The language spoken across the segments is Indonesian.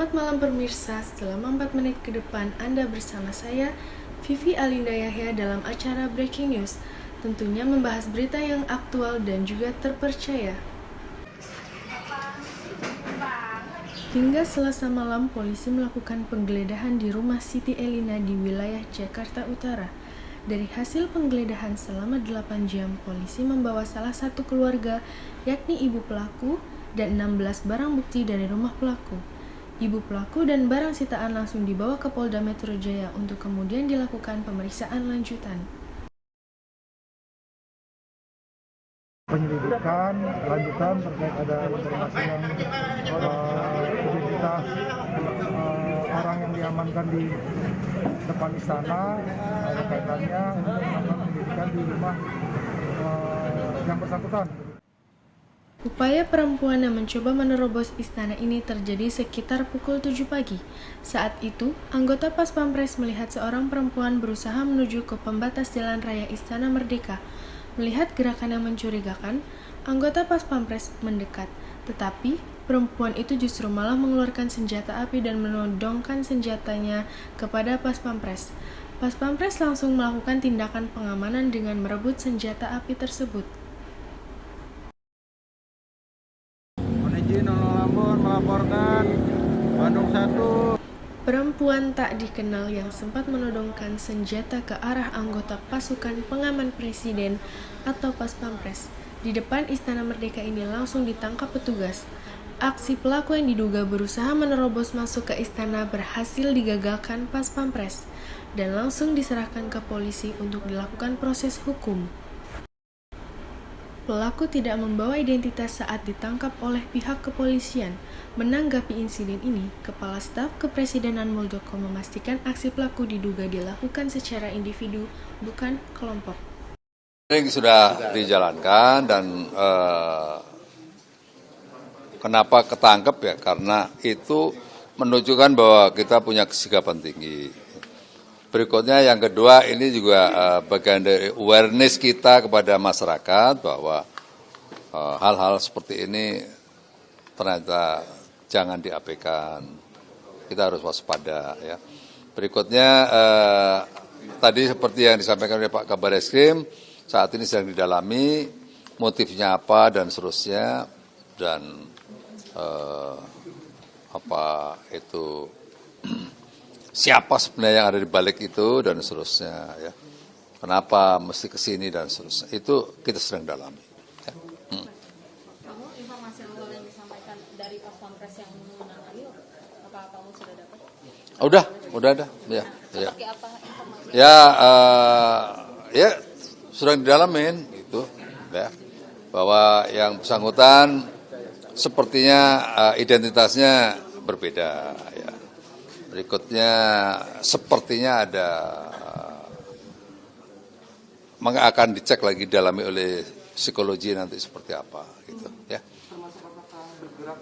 Selamat malam pemirsa, selama 4 menit ke depan Anda bersama saya, Vivi Alinda Yahya dalam acara Breaking News. Tentunya membahas berita yang aktual dan juga terpercaya. Hingga Selasa malam, polisi melakukan penggeledahan di rumah Siti Elina di wilayah Jakarta Utara. Dari hasil penggeledahan selama 8 jam, polisi membawa salah satu keluarga, yakni ibu pelaku, dan 16 barang bukti dari rumah pelaku. Ibu pelaku dan barang sitaan langsung dibawa ke Polda Metro Jaya untuk kemudian dilakukan pemeriksaan lanjutan. Penyelidikan lanjutan terkait ada informasi yang identitas orang yang diamankan di depan istana ada kaitannya untuk melakukan penyelidikan di rumah yang bersangkutan. Upaya perempuan yang mencoba menerobos istana ini terjadi sekitar pukul 7 pagi. Saat itu, anggota Pas Pampres melihat seorang perempuan berusaha menuju ke pembatas jalan raya Istana Merdeka. Melihat gerakan yang mencurigakan, anggota Pas Pampres mendekat. Tetapi, perempuan itu justru malah mengeluarkan senjata api dan menodongkan senjatanya kepada Pas Pampres. Pas Pampres langsung melakukan tindakan pengamanan dengan merebut senjata api tersebut. Izin Lampun melaporkan Bandung 1. Perempuan tak dikenal yang sempat menodongkan senjata ke arah anggota pasukan pengaman presiden atau Pas Pampres di depan Istana Merdeka ini langsung ditangkap petugas. Aksi pelaku yang diduga berusaha menerobos masuk ke istana berhasil digagalkan Pas Pampres dan langsung diserahkan ke polisi untuk dilakukan proses hukum. Pelaku tidak membawa identitas saat ditangkap oleh pihak kepolisian. Menanggapi insiden ini, Kepala Staf Kepresidenan Muldoko memastikan aksi pelaku diduga dilakukan secara individu, bukan kelompok. Ini sudah dijalankan dan kenapa ketangkep ya? Karena itu menunjukkan bahwa kita punya kesigapan tinggi. Berikutnya yang kedua ini juga bagian dari awareness kita kepada masyarakat bahwa hal-hal seperti ini ternyata jangan diabaikan. Kita harus waspada ya. Berikutnya tadi seperti yang disampaikan oleh Pak Kabar Eskrim, saat ini sedang didalami motifnya apa dan seterusnya dan apa itu siapa sebenarnya yang ada di balik itu dan seterusnya ya. Kenapa mesti ke sini dan seterusnya. Itu kita sedang dalami. Ya. Kamu informasi awal yang disampaikan dari Pas Pampres yang menangani apa kamu sudah dapat? Udah ada. Ya. Seperti apa informasi? Ya sudah didalamin gitu ya. Bahwa yang bersangkutan sepertinya identitasnya berbeda ya. Berikutnya sepertinya ada akan dicek lagi dalami oleh psikologi nanti seperti apa gitu ya. Termasuk apakah bergerak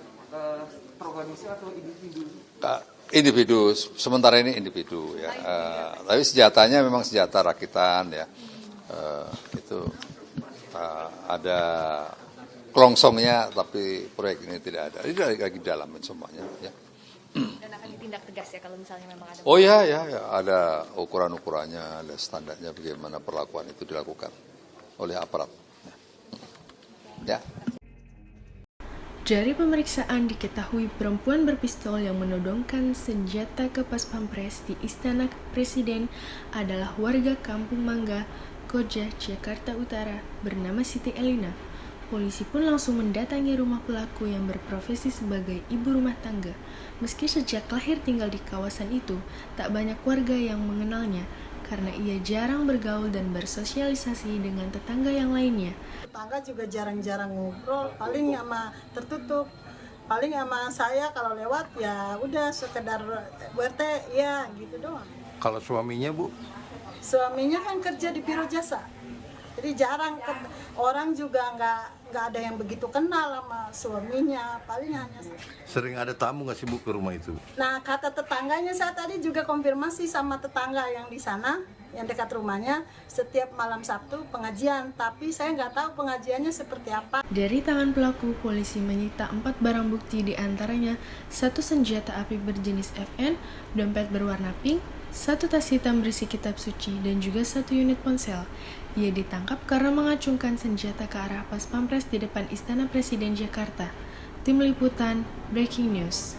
terorganisasi atau individu? Individu, sementara ini individu ya. Tapi senjatanya memang senjata rakitan ya. Itu ada kelongsongnya tapi proyek ini tidak ada. Ini lagi dalamin semuanya ya. Dan akan ditindak tegas ya kalau misalnya memang ada. Oh ya, ada ukuran-ukurannya, ada standarnya bagaimana perlakuan itu dilakukan oleh aparat. Ya. Dari pemeriksaan diketahui perempuan berpistol yang menodongkan senjata ke Pas Pampres di Istana Presiden adalah warga Kampung Mangga, Koja, Jakarta Utara bernama Siti Elina. Polisi pun langsung mendatangi rumah pelaku yang berprofesi sebagai ibu rumah tangga. Meski sejak lahir tinggal di kawasan itu, tak banyak warga yang mengenalnya karena ia jarang bergaul dan bersosialisasi dengan tetangga yang lainnya. Tetangga juga jarang-jarang ngobrol, paling sama tertutup. Paling sama saya kalau lewat ya udah sekedar BRT ya gitu doang. Kalau suaminya Bu? Suaminya kan kerja di biro jasa. Jadi jarang orang juga nggak nggak ada yang begitu kenal sama suaminya, paling hanya. Sering ada tamu nggak sih Bu ke rumah itu? Nah, kata tetangganya, saya tadi juga konfirmasi sama tetangga yang di sana, yang dekat rumahnya, setiap malam Sabtu pengajian, tapi saya nggak tahu pengajiannya seperti apa. Dari tangan pelaku, polisi menyita 4 barang bukti, di antaranya 1 senjata api berjenis FN, dompet berwarna pink, 1 tas hitam berisi kitab suci, dan juga 1 unit ponsel. Ia ditangkap karena mengacungkan senjata ke arah Pas Pampres di depan Istana Presiden Jakarta. Tim Liputan, Breaking News.